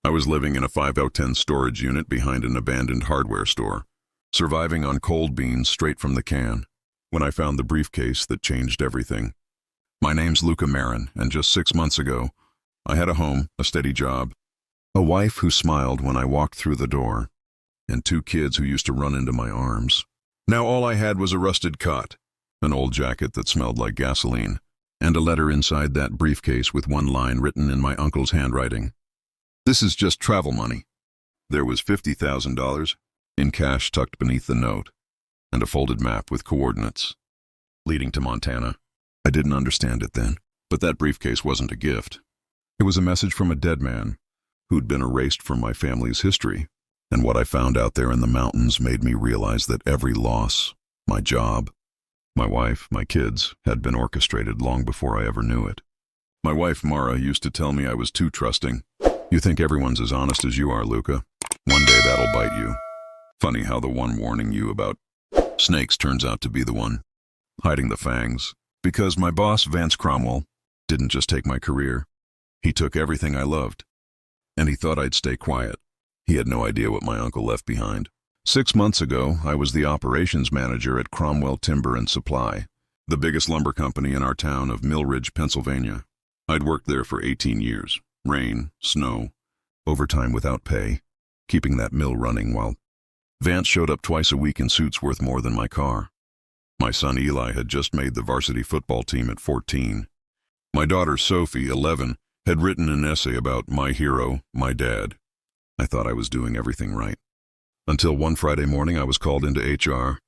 I was living in a 5 out of 10 storage unit behind an abandoned hardware store, surviving on cold beans straight from the can, when I found the briefcase that changed everything. My name's Luca Marin, and just 6 months ago, I had a home, a steady job, a wife who smiled when I walked through the door, and 2 kids who used to run into my arms. Now all I had was a rusted cot, an old jacket that smelled like gasoline, and a letter inside that briefcase with one line written in my uncle's handwriting. "This is just travel money." There was $50,000 in cash tucked beneath the note, and a folded map with coordinates leading to Montana. I didn't understand it then, but that briefcase wasn't a gift. It was a message from a dead man who'd been erased from my family's history, and what I found out there in the mountains made me realize that every loss, my job, my wife, my kids, had been orchestrated long before I ever knew it. My wife, Mara, used to tell me I was too trusting. "You think everyone's as honest as you are, Luca. One day that'll bite you." Funny how the one warning you about snakes turns out to be the one hiding the fangs. Because my boss, Vance Cromwell, didn't just take my career. He took everything I loved. And he thought I'd stay quiet. He had no idea what my uncle left behind. 6 months ago, I was the operations manager at Cromwell Timber and Supply, the biggest lumber company in our town of Mill Ridge, Pennsylvania. I'd worked there for 18 years. Rain, snow, overtime without pay, keeping that mill running while Vance showed up twice a week in suits worth more than my car. My son Eli had just made the varsity football team at 14. My daughter Sophie, 11, had written an essay about my hero, my dad. I thought I was doing everything right. Until one Friday morning I was called into HR.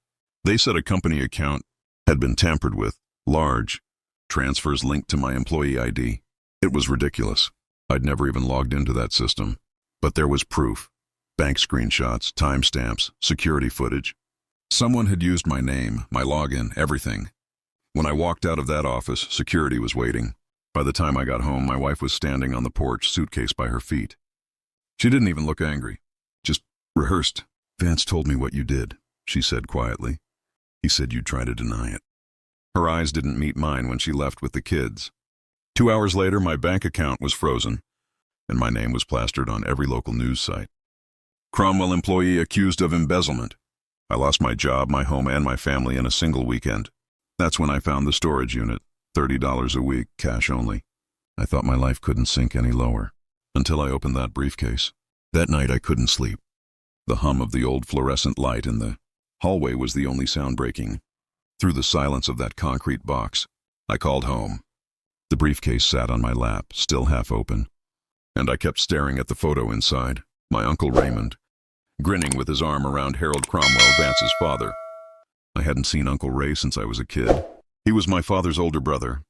They said a company account had been tampered with, large, transfers linked to my employee ID. It was ridiculous. I'd never even logged into that system. But there was proof. Bank screenshots, timestamps, security footage. Someone had used my name, my login, everything. When I walked out of that office, security was waiting. By the time I got home, my wife was standing on the porch, suitcase by her feet. She didn't even look angry, just rehearsed. "Vance told me what you did," she said quietly. "He said you'd try to deny it." Her eyes didn't meet mine when she left with the kids. 2 hours later, my bank account was frozen, and my name was plastered on every local news site. Cromwell employee accused of embezzlement. I lost my job, my home, and my family in a single weekend. That's when I found the storage unit, $30 a week, cash only. I thought my life couldn't sink any lower, until I opened that briefcase. That night I couldn't sleep. The hum of the old fluorescent light in the hallway was the only sound breaking. Through the silence of that concrete box, I called home. The briefcase sat on my lap, still half open, and I kept staring at the photo inside. My Uncle Raymond, grinning with his arm around Harold Cromwell, Vance's father. I hadn't seen Uncle Ray since I was a kid. He was my father's older brother,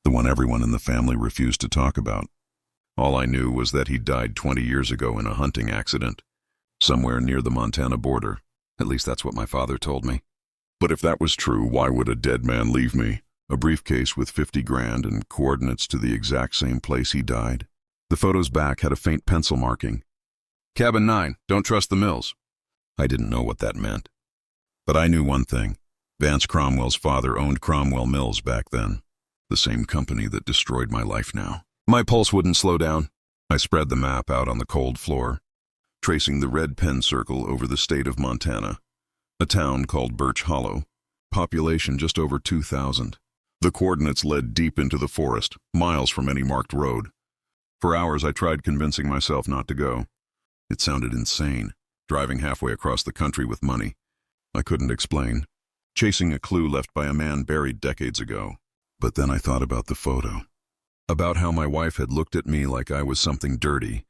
the one everyone in the family refused to talk about. All I knew was that he died 20 years ago in a hunting accident, somewhere near the Montana border. At least that's what my father told me. But if that was true, why would a dead man leave me a briefcase with 50 grand and coordinates to the exact same place he died? The photo's back had a faint pencil marking. "Cabin 9, don't trust the mills." I didn't know what that meant. But I knew one thing. Vance Cromwell's father owned Cromwell Mills back then, the same company that destroyed my life now. My pulse wouldn't slow down. I spread the map out on the cold floor, tracing the red pen circle over the state of Montana, a town called Birch Hollow, population just over 2,000. The coordinates led deep into the forest, miles from any marked road. For hours I tried convincing myself not to go. It sounded insane, driving halfway across the country with money I couldn't explain, chasing a clue left by a man buried decades ago. But then I thought about the photo, about how my wife had looked at me like I was something dirty,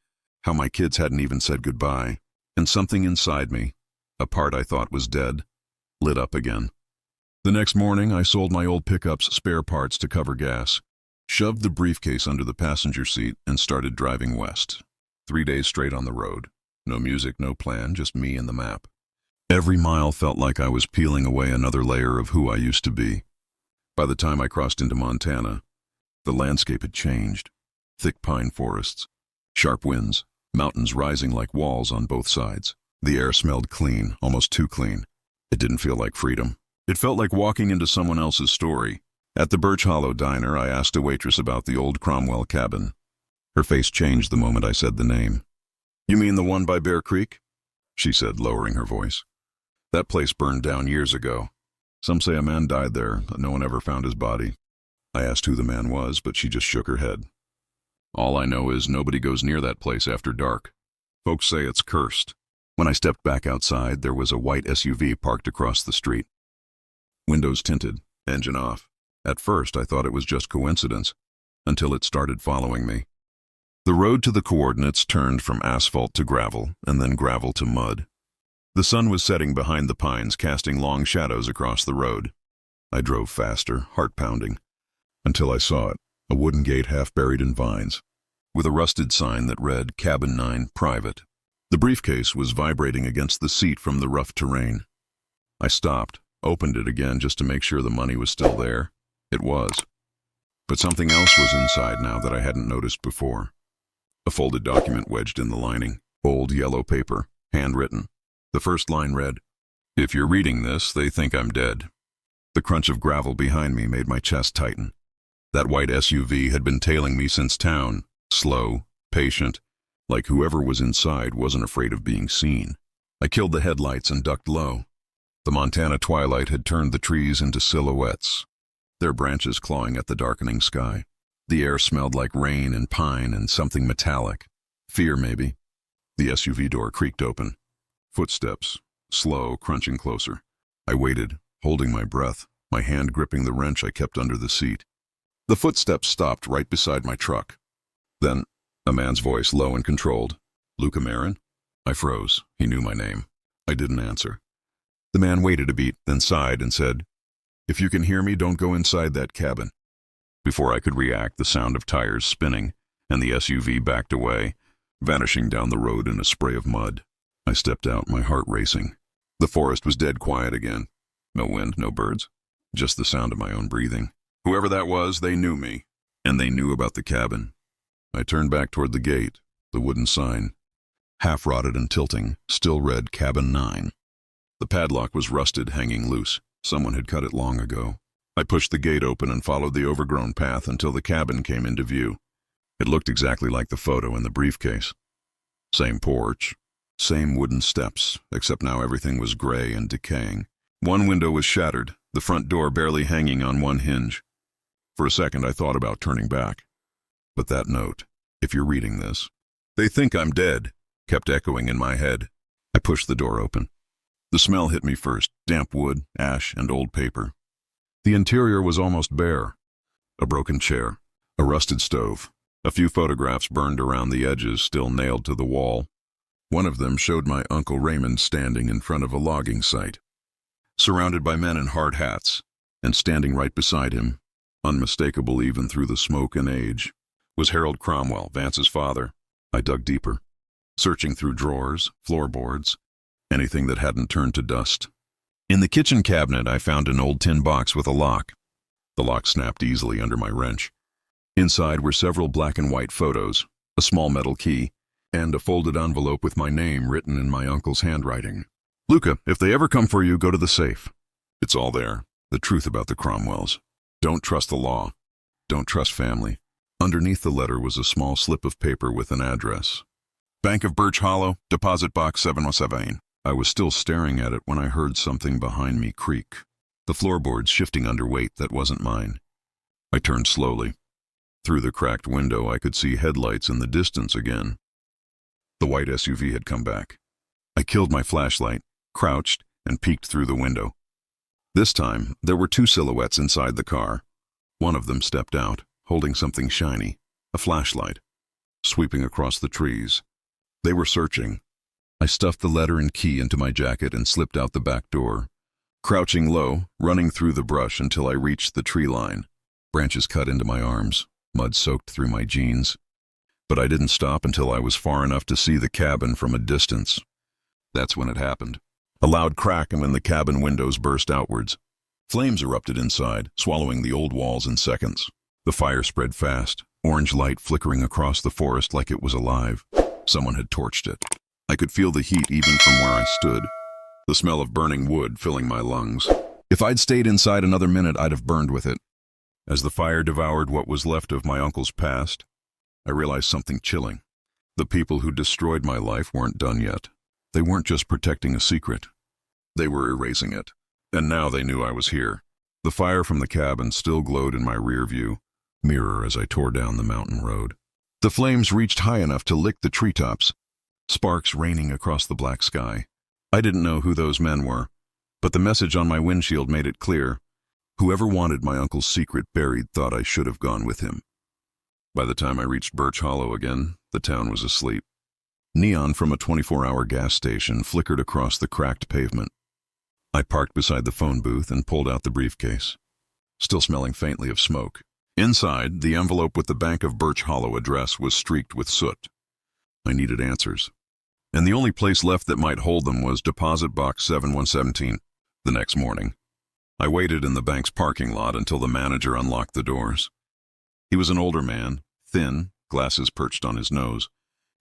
how my kids hadn't even said goodbye, and something inside me, a part I thought was dead, lit up again. The next morning, I sold my old pickup's spare parts to cover gas, shoved the briefcase under the passenger seat, and started driving west. 3 days straight on the road. No music, no plan, just me and the map. Every mile felt like I was peeling away another layer of who I used to be. By the time I crossed into Montana, the landscape had changed. Thick pine forests, sharp winds, mountains rising like walls on both sides. The air smelled clean, almost too clean. It didn't feel like freedom. It felt like walking into someone else's story. At the Birch Hollow diner, I asked a waitress about the old Cromwell cabin. Her face changed the moment I said the name. You mean the one by Bear Creek? She said, lowering her voice. That place burned down years ago. Some say a man died there, but no one ever found his body. I asked who the man was, but she just shook her head. All I know is nobody goes near that place after dark. Folks say it's cursed. When I stepped back outside, there was a white SUV parked across the street. Windows tinted, engine off. At first, I thought it was just coincidence, until it started following me. The road to the coordinates turned from asphalt to gravel, and then gravel to mud. The sun was setting behind the pines, casting long shadows across the road. I drove faster, heart pounding, until I saw it, a wooden gate half buried in vines, with a rusted sign that read Cabin 9, Private. The briefcase was vibrating against the seat from the rough terrain. I stopped, opened it again just to make sure the money was still there. It was. But something else was inside now that I hadn't noticed before. A folded document wedged in the lining, old yellow paper, handwritten. The first line read, "If you're reading this, they think I'm dead." The crunch of gravel behind me made my chest tighten. That white SUV had been tailing me since town, slow, patient, like whoever was inside wasn't afraid of being seen. I killed the headlights and ducked low. The Montana twilight had turned the trees into silhouettes, their branches clawing at the darkening sky. The air smelled like rain and pine and something metallic. Fear, maybe. The SUV door creaked open. Footsteps, slow, crunching closer. I waited, holding my breath, my hand gripping the wrench I kept under the seat. The footsteps stopped right beside my truck. Then, a man's voice, low and controlled. "Luca Marin?" I froze. He knew my name. I didn't answer. The man waited a beat, then sighed and said, "If you can hear me, don't go inside that cabin." Before I could react, the sound of tires spinning, and the SUV backed away, vanishing down the road in a spray of mud. I stepped out, my heart racing. The forest was dead quiet again. No wind, no birds, just the sound of my own breathing. Whoever that was, they knew me, and they knew about the cabin. I turned back toward the gate. The wooden sign, half rotted and tilting, still read Cabin 9. The padlock was rusted, hanging loose. Someone had cut it long ago. I pushed the gate open and followed the overgrown path until the cabin came into view. It looked exactly like the photo in the briefcase. Same porch, same wooden steps, except now everything was gray and decaying. One window was shattered, the front door barely hanging on one hinge. For a second I thought about turning back. But that note, "If you're reading this, they think I'm dead," kept echoing in my head. I pushed the door open. The smell hit me first, damp wood, ash, and old paper. The interior was almost bare. A broken chair, a rusted stove, a few photographs burned around the edges still nailed to the wall. One of them showed my Uncle Raymond standing in front of a logging site, surrounded by men in hard hats, and standing right beside him, unmistakable even through the smoke and age, was Harold Cromwell, Vance's father. I dug deeper, searching through drawers, floorboards, anything that hadn't turned to dust. In the kitchen cabinet, I found an old tin box with a lock. The lock snapped easily under my wrench. Inside were several black and white photos, a small metal key, and a folded envelope with my name written in my uncle's handwriting. "Luca, if they ever come for you, go to the safe." It's all there, the truth about the Cromwells. Don't trust the law. Don't trust family. Underneath the letter was a small slip of paper with an address. Bank of Birch Hollow, Deposit Box 717. I was still staring at it when I heard something behind me creak, the floorboards shifting under weight that wasn't mine. I turned slowly. Through the cracked window, I could see headlights in the distance again. The white SUV had come back. I killed my flashlight, crouched, and peeked through the window. This time, there were two silhouettes inside the car. One of them stepped out, holding something shiny, a flashlight, sweeping across the trees. They were searching. I stuffed the letter and key into my jacket and slipped out the back door, crouching low, running through the brush until I reached the tree line. Branches cut into my arms, mud soaked through my jeans. But I didn't stop until I was far enough to see the cabin from a distance. That's when it happened. A loud crack, and when the cabin windows burst outwards. Flames erupted inside, swallowing the old walls in seconds. The fire spread fast, orange light flickering across the forest like it was alive. Someone had torched it. I could feel the heat even from where I stood, the smell of burning wood filling my lungs. If I'd stayed inside another minute, I'd have burned with it. As the fire devoured what was left of my uncle's past, I realized something chilling. The people who destroyed my life weren't done yet. They weren't just protecting a secret. They were erasing it. And now they knew I was here. The fire from the cabin still glowed in my rear view mirror as I tore down the mountain road. The flames reached high enough to lick the treetops, sparks raining across the black sky. I didn't know who those men were, but the message on my windshield made it clear. Whoever wanted my uncle's secret buried thought I should have gone with him. By the time I reached Birch Hollow again, the town was asleep. Neon from a 24-hour gas station flickered across the cracked pavement. I parked beside the phone booth and pulled out the briefcase, still smelling faintly of smoke. Inside, the envelope with the Bank of Birch Hollow address was streaked with soot. I needed answers, and the only place left that might hold them was Deposit Box 7117. The next morning, I waited in the bank's parking lot until the manager unlocked the doors. He was an older man, thin, glasses perched on his nose,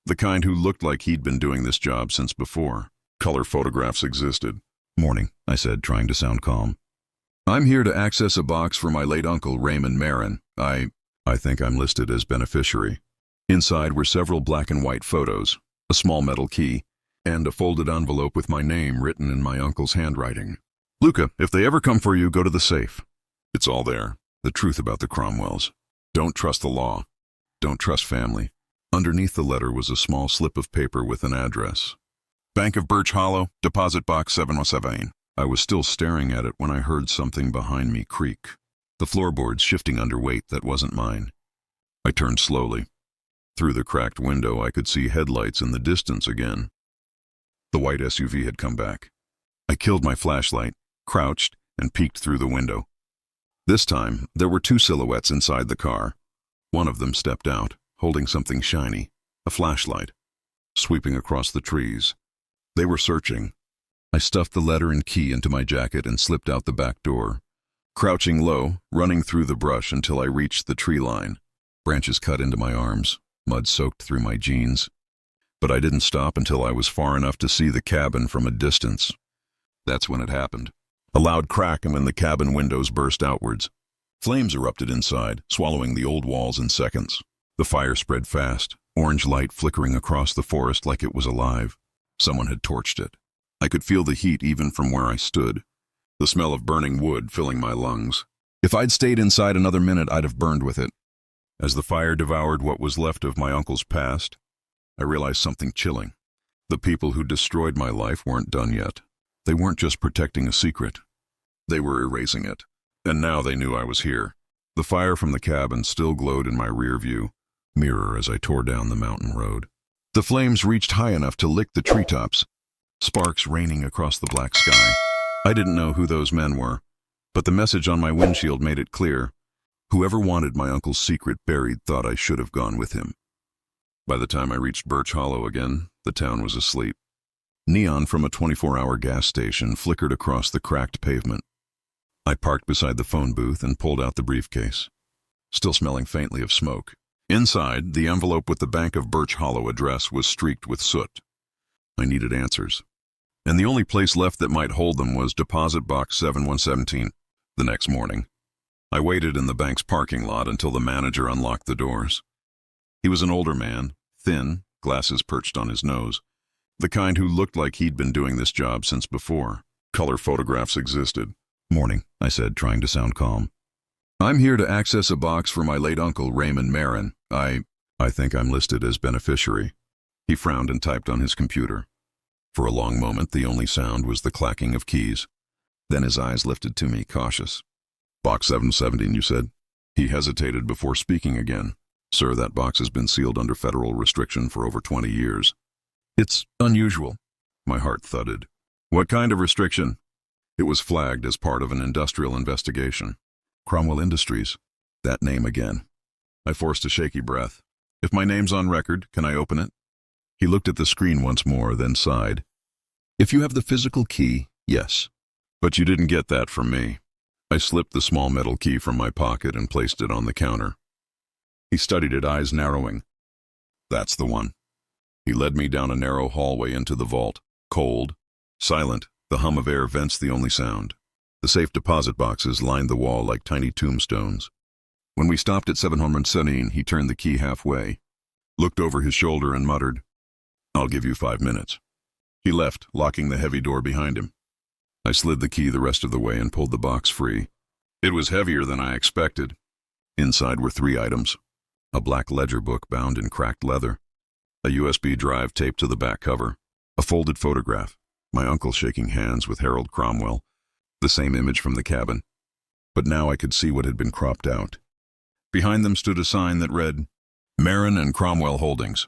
the kind who looked like he'd been doing this job since before. Color photographs existed. "Morning," I said, trying to sound calm. "I'm here to access a box for my late uncle, Raymond Marin. I think I'm listed as beneficiary." Inside were several black and white photos, a small metal key, and a folded envelope with my name written in my uncle's handwriting. "Luca, if they ever come for you, go to the safe. It's all there. The truth about the Cromwells. Don't trust the law. Don't trust family." Underneath the letter was a small slip of paper with an address. "Bank of Birch Hollow, Deposit Box 717. I was still staring at it when I heard something behind me creak, the floorboards shifting under weight that wasn't mine. I turned slowly. Through the cracked window, I could see headlights in the distance again. The white SUV had come back. I killed my flashlight, crouched, and peeked through the window. This time, there were two silhouettes inside the car. One of them stepped out, holding something shiny, a flashlight, sweeping across the trees. They were searching. I stuffed the letter and key into my jacket and slipped out the back door, crouching low, running through the brush until I reached the tree line. Branches cut into my arms, mud soaked through my jeans. But I didn't stop until I was far enough to see the cabin from a distance. That's when it happened. A loud crack, and when the cabin windows burst outwards. Flames erupted inside, swallowing the old walls in seconds. The fire spread fast, orange light flickering across the forest like it was alive. Someone had torched it. I could feel the heat even from where I stood, the smell of burning wood filling my lungs. If I'd stayed inside another minute, I'd have burned with it. As the fire devoured what was left of my uncle's past, I realized something chilling. The people who destroyed my life weren't done yet. They weren't just protecting a secret. They were erasing it. And now they knew I was here. The fire from the cabin still glowed in my rear view mirror as I tore down the mountain road. The flames reached high enough to lick the treetops, sparks raining across the black sky. I didn't know who those men were, but the message on my windshield made it clear. Whoever wanted my uncle's secret buried thought I should have gone with him. By the time I reached Birch Hollow again, the town was asleep. Neon from a 24-hour gas station flickered across the cracked pavement. I parked beside the phone booth and pulled out the briefcase, still smelling faintly of smoke. Inside, the envelope with the Bank of Birch Hollow address was streaked with soot. I needed answers, and the only place left that might hold them was Deposit Box 7117. The next morning, I waited in the bank's parking lot until the manager unlocked the doors. He was an older man, thin, glasses perched on his nose, the kind who looked like he'd been doing this job since before. Color photographs existed. "Morning," I said, trying to sound calm. "I'm here to access a box for my late uncle, Raymond Marin. I think I'm listed as beneficiary." He frowned and typed on his computer. For a long moment, the only sound was the clacking of keys. Then his eyes lifted to me, cautious. "Box 717, you said?" He hesitated before speaking again. "Sir, that box has been sealed under federal restriction for over 20 years. It's unusual." My heart thudded. "What kind of restriction?" It was flagged as part of an industrial investigation. Cromwell Industries. That name again. I forced a shaky breath. "If my name's on record, can I open it?" He looked at the screen once more, then sighed. "If you have the physical key, yes. But you didn't get that from me." I slipped the small metal key from my pocket and placed it on the counter. He studied it, eyes narrowing. "That's the one." He led me down a narrow hallway into the vault. Cold, silent, the hum of air vents the only sound. The safe deposit boxes lined the wall like tiny tombstones. When we stopped at 717, he turned the key halfway. looked over his shoulder and muttered, "I'll give you 5 minutes." He left, locking the heavy door behind him. I slid the key the rest of the way and pulled the box free. It was heavier than I expected. Inside were 3 items: a black ledger book bound in cracked leather, a USB drive taped to the back cover, a folded photograph, my uncle shaking hands with Harold Cromwell, the same image from the cabin. But now I could see what had been cropped out. Behind them stood a sign that read, "Marin and Cromwell Holdings."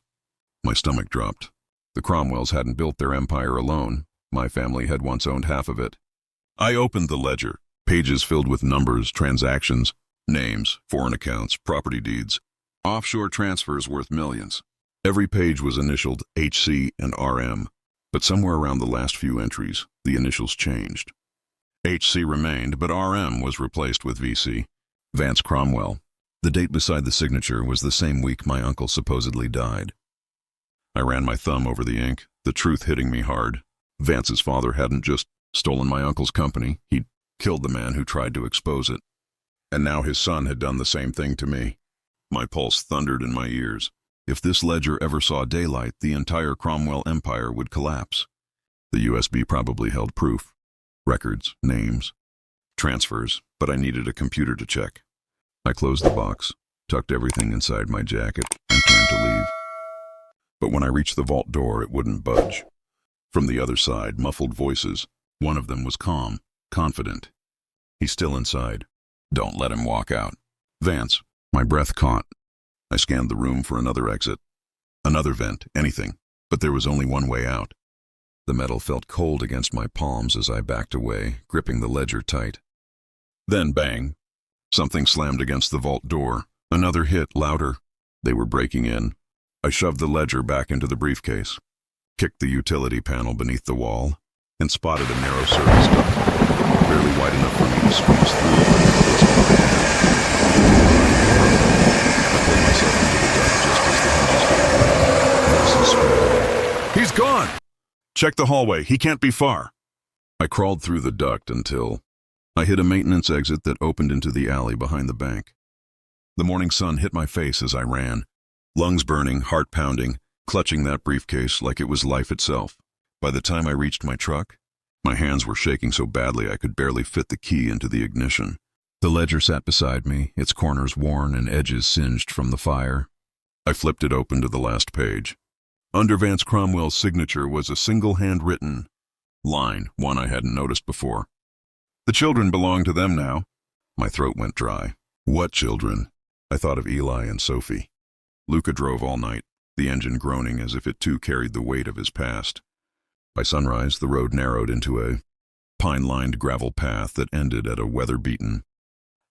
My stomach dropped. The Cromwells hadn't built their empire alone. My family had once owned half of it. I opened the ledger, pages filled with numbers, transactions, names, foreign accounts, property deeds, offshore transfers worth millions. Every page was initialed HC and RM, but somewhere around the last few entries, the initials changed. HC remained, but RM was replaced with VC, Vance Cromwell. The date beside the signature was the same week my uncle supposedly died. I ran my thumb over the ink, the truth hitting me hard. Vance's father hadn't just stolen my uncle's company, he'd killed the man who tried to expose it. And now his son had done the same thing to me. My pulse thundered in my ears. If this ledger ever saw daylight, the entire Cromwell empire would collapse. The USB probably held proof. Records, names, transfers, but I needed a computer to check. I closed the box, tucked everything inside my jacket, and turned to leave. But when I reached the vault door, it wouldn't budge. From the other side, muffled voices. One of them was calm, confident. "He's still inside. Don't let him walk out." "Vance." My breath caught. I scanned the room for another exit. Another vent, anything. But there was only one way out. The metal felt cold against my palms as I backed away, gripping the ledger tight. Then bang. Something slammed against the vault door. Another hit, louder. They were breaking in. I shoved the ledger back into the briefcase, kicked the utility panel beneath the wall, and spotted a narrow service duct, barely wide enough for me to squeeze through I pulled myself into the duct just as the hinges gave way. Voices spoke. "He's gone! Check the hallway, he can't be far." I crawled through the duct until I hit a maintenance exit that opened into the alley behind the bank. The morning sun hit my face as I ran, lungs burning, heart pounding, clutching that briefcase like it was life itself. By the time I reached my truck, my hands were shaking so badly I could barely fit the key into the ignition. The ledger sat beside me, its corners worn and edges singed from the fire. I flipped it open to the last page. Under Vance Cromwell's signature was a single hand-written line, one I hadn't noticed before. "The children belong to them now." My throat went dry. What children? I thought of Eli and Sophie. Luca drove all night, the engine groaning as if it too carried the weight of his past. By sunrise, the road narrowed into a pine-lined gravel path that ended at a weather-beaten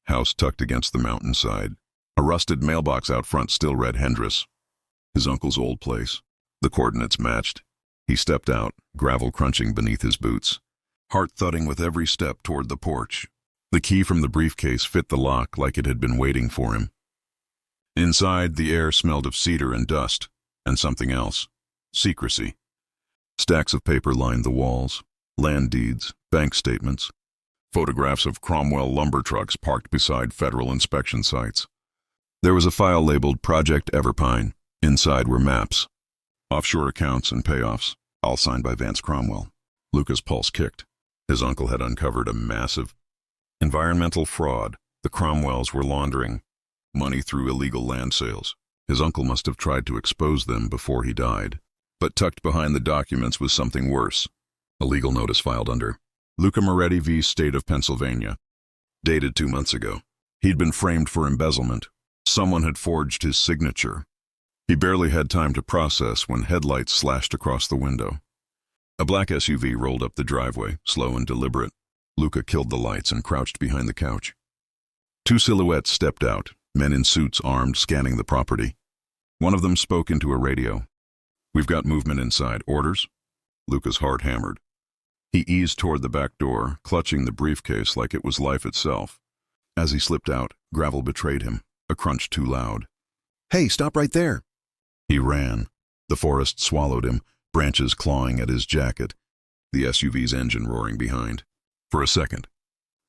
house tucked against the mountainside. A rusted mailbox out front still read Hendris, his uncle's old place. The coordinates matched. He stepped out, gravel crunching beneath his boots, heart thudding with every step toward the porch. The key from the briefcase fit the lock like it had been waiting for him. Inside, the air smelled of cedar and dust, and something else. Secrecy. Stacks of paper lined the walls, land deeds, bank statements, photographs of Cromwell lumber trucks parked beside federal inspection sites. There was a file labeled Project Everpine. Inside were maps, offshore accounts and payoffs, all signed by Vance Cromwell. Luca's pulse kicked. His uncle had uncovered a massive environmental fraud. The Cromwells were laundering money through illegal land sales. His uncle must have tried to expose them before he died. But tucked behind the documents was something worse. A legal notice filed under Luca Moretti v. State of Pennsylvania, dated 2 months ago. He'd been framed for embezzlement. Someone had forged his signature. He barely had time to process when headlights slashed across the window. A black SUV rolled up the driveway, slow and deliberate. Luca killed the lights and crouched behind the couch. 2 silhouettes stepped out, men in suits armed, scanning the property. One of them spoke into a radio. "We've got movement inside. Orders?" Luca's heart hammered. He eased toward the back door, clutching the briefcase like it was life itself. As he slipped out, gravel betrayed him, a crunch too loud. "Hey, stop right there!" He ran. The forest swallowed him, branches clawing at his jacket, the SUV's engine roaring behind. For a second,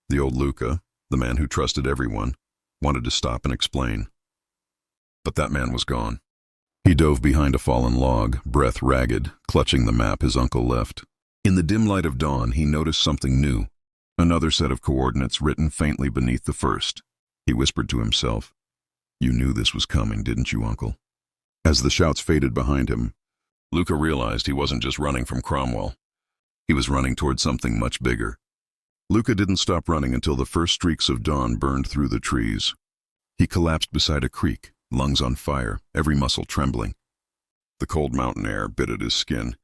the old Luca, the man who trusted everyone, wanted to stop and explain. But that man was gone. He dove behind a fallen log, breath ragged, clutching the map his uncle left. In the dim light of dawn, he noticed something new. Another set of coordinates written faintly beneath the first. He whispered to himself, "You knew this was coming, didn't you, Uncle?" As the shouts faded behind him, Luca realized he wasn't just running from Cromwell. He was running toward something much bigger. Luca didn't stop running until the first streaks of dawn burned through the trees. He collapsed beside a creek, lungs on fire, every muscle trembling. The cold mountain air bit at his skin,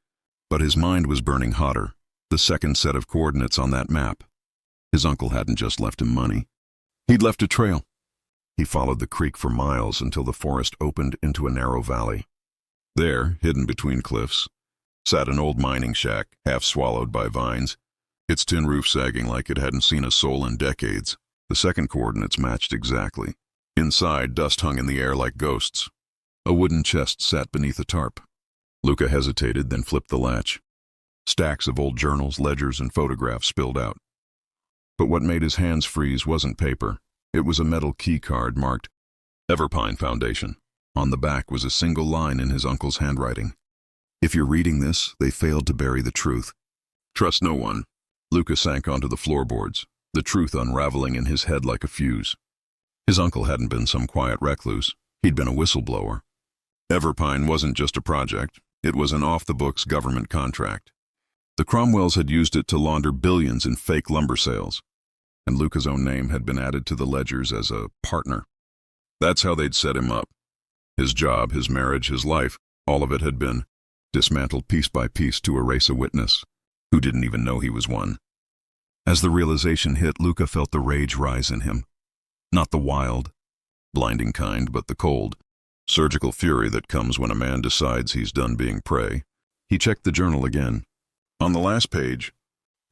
but his mind was burning hotter. The second set of coordinates on that map. His uncle hadn't just left him money. He'd left a trail. He followed the creek for miles until the forest opened into a narrow valley. There, hidden between cliffs, sat an old mining shack, half swallowed by vines, its tin roof sagging like it hadn't seen a soul in decades. The second coordinates matched exactly. Inside, dust hung in the air like ghosts. A wooden chest sat beneath a tarp. Luca hesitated, then flipped the latch. Stacks of old journals, ledgers, and photographs spilled out. But what made his hands freeze wasn't paper. It was a metal key card marked Everpine Foundation. On the back was a single line in his uncle's handwriting. "If you're reading this, they failed to bury the truth. Trust no one." Luca sank onto the floorboards, the truth unraveling in his head like a fuse. His uncle hadn't been some quiet recluse. He'd been a whistleblower. Everpine wasn't just a project. It was an off-the-books government contract. The Cromwells had used it to launder billions in fake lumber sales, and Luca's own name had been added to the ledgers as a partner. That's how they'd set him up. His job, his marriage, his life, all of it had been dismantled piece by piece to erase a witness who didn't even know he was one. As the realization hit, Luca felt the rage rise in him. Not the wild, blinding kind, but the cold, surgical fury that comes when a man decides he's done being prey. He checked the journal again. On the last page,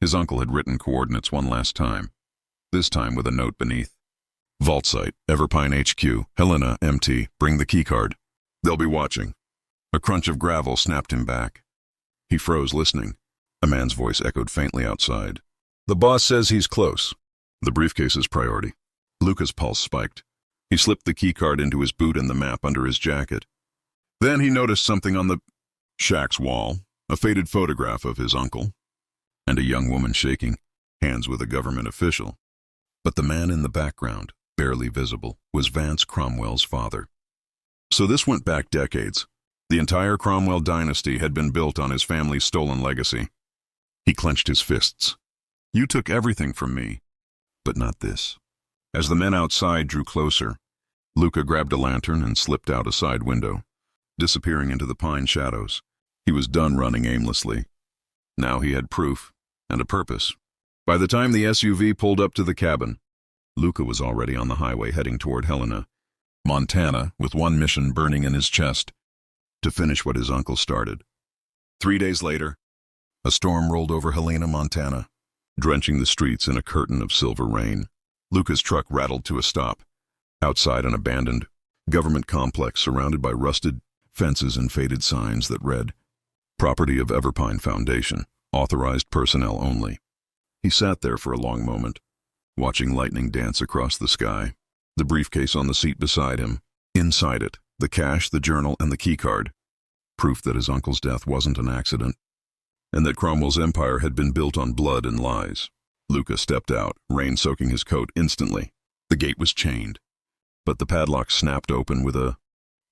his uncle had written coordinates one last time, this time with a note beneath. "Vault site, Everpine HQ, Helena, MT, bring the keycard. They'll be watching." A crunch of gravel snapped him back. He froze, listening. A man's voice echoed faintly outside. "The boss says he's close. The briefcase is priority." Luca's pulse spiked. He slipped the keycard into his boot and the map under his jacket. Then he noticed something on the shack's wall, a faded photograph of his uncle, and a young woman shaking hands with a government official. But the man in the background, barely visible, was Vance Cromwell's father. So this went back decades. The entire Cromwell dynasty had been built on his family's stolen legacy. He clenched his fists. "You took everything from me, but not this." As the men outside drew closer, Luca grabbed a lantern and slipped out a side window, disappearing into the pine shadows. He was done running aimlessly. Now he had proof and a purpose. By the time the SUV pulled up to the cabin, Luca was already on the highway heading toward Helena, Montana, with one mission burning in his chest: to finish what his uncle started. 3 days later, a storm rolled over Helena, Montana, drenching the streets in a curtain of silver rain. Luca's truck rattled to a stop, outside an abandoned government complex surrounded by rusted fences and faded signs that read, "Property of Everpine Foundation, authorized personnel only." He sat there for a long moment, watching lightning dance across the sky, the briefcase on the seat beside him. Inside it, the cash, the journal, and the keycard. Proof that his uncle's death wasn't an accident, and that Cromwell's empire had been built on blood and lies. Luca stepped out, rain soaking his coat instantly. The gate was chained, but the padlock snapped open with a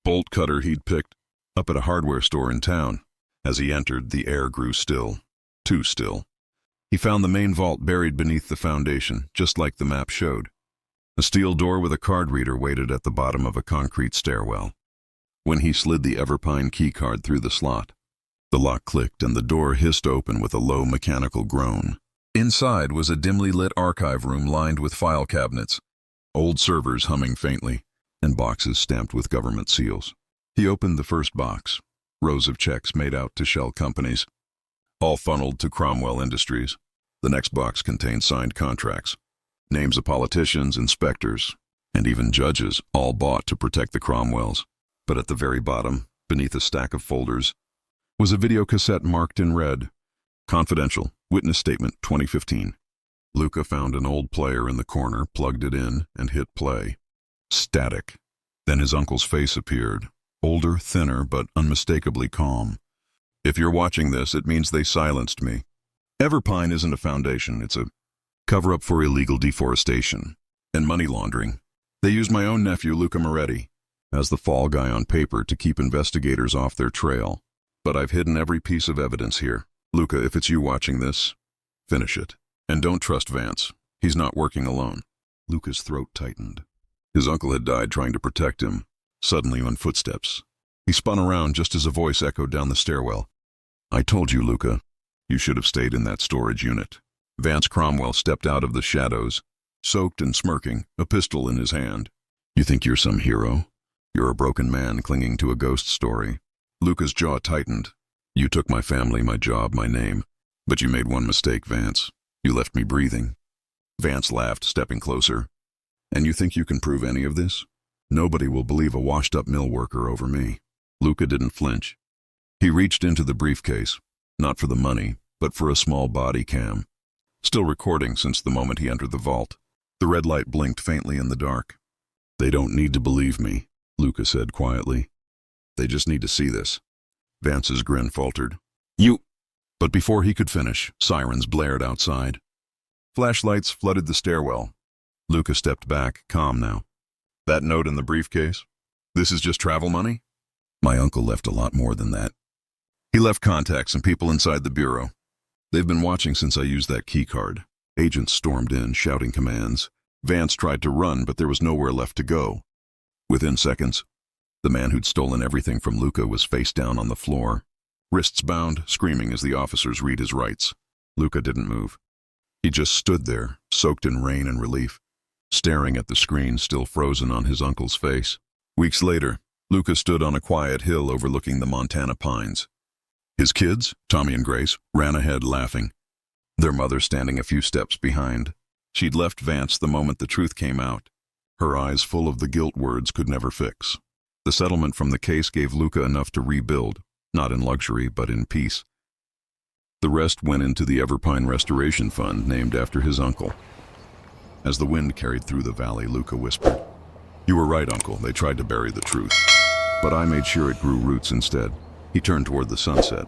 bolt cutter he'd picked up at a hardware store in town. As he entered, the air grew still, too still. He found the main vault buried beneath the foundation, just like the map showed. A steel door with a card reader waited at the bottom of a concrete stairwell. When he slid the Everpine keycard through the slot, the lock clicked and the door hissed open with a low mechanical groan. Inside was a dimly lit archive room lined with file cabinets, old servers humming faintly, and boxes stamped with government seals. He opened the first box, rows of checks made out to shell companies, all funneled to Cromwell Industries. The next box contained signed contracts, names of politicians, inspectors, and even judges, all bought to protect the Cromwells. But at the very bottom, beneath a stack of folders, was a video cassette marked in red, "Confidential, Witness Statement 2015. Luca found an old player in the corner, plugged it in, and hit play. Static. Then his uncle's face appeared, older, thinner, but unmistakably calm. If you're watching this, it means they silenced me. Everpine isn't a foundation, it's a cover-up for illegal deforestation and money laundering. They used my own nephew, Luca Moretti, as the fall guy on paper to keep investigators off their trail. But I've hidden every piece of evidence here. Luca, if it's you watching this, finish it. And don't trust Vance. He's not working alone. Luca's throat tightened. His uncle had died trying to protect him. Suddenly, on footsteps. He spun around just as a voice echoed down the stairwell. I told you, Luca. You should have stayed in that storage unit. Vance Cromwell stepped out of the shadows, soaked and smirking, a pistol in his hand. You think you're some hero? You're a broken man clinging to a ghost story. Luca's jaw tightened. You took my family, my job, my name. But you made one mistake, Vance. You left me breathing. Vance laughed, stepping closer. And you think you can prove any of this? Nobody will believe a washed-up mill worker over me. Luca didn't flinch. He reached into the briefcase, not for the money, but for a small body cam. Still recording since the moment he entered the vault. The red light blinked faintly in the dark. They don't need to believe me, Luca said quietly. They just need to see this. Vance's grin faltered. You... But before he could finish, sirens blared outside. Flashlights flooded the stairwell. Luca stepped back, calm now. That note in the briefcase? This is just travel money? My uncle left a lot more than that. He left contacts and people inside the bureau. They've been watching since I used that key card. Agents stormed in, shouting commands. Vance tried to run, but there was nowhere left to go. Within seconds, the man who'd stolen everything from Luca was face down on the floor, wrists bound, screaming as the officers read his rights. Luca didn't move. He just stood there, soaked in rain and relief, staring at the screen still frozen on his uncle's face. Weeks later, Luca stood on a quiet hill overlooking the Montana pines. His kids, Tommy and Grace, ran ahead laughing, their mother standing a few steps behind. She'd left Vance the moment the truth came out, her eyes full of the guilt words could never fix. The settlement from the case gave Luca enough to rebuild, not in luxury, but in peace. The rest went into the Everpine Restoration Fund, named after his uncle. As the wind carried through the valley, Luca whispered, You were right, Uncle. They tried to bury the truth. But I made sure it grew roots instead. He turned toward the sunset,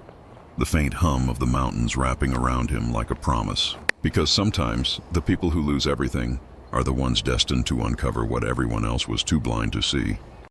the faint hum of the mountains wrapping around him like a promise. Because sometimes, the people who lose everything are the ones destined to uncover what everyone else was too blind to see.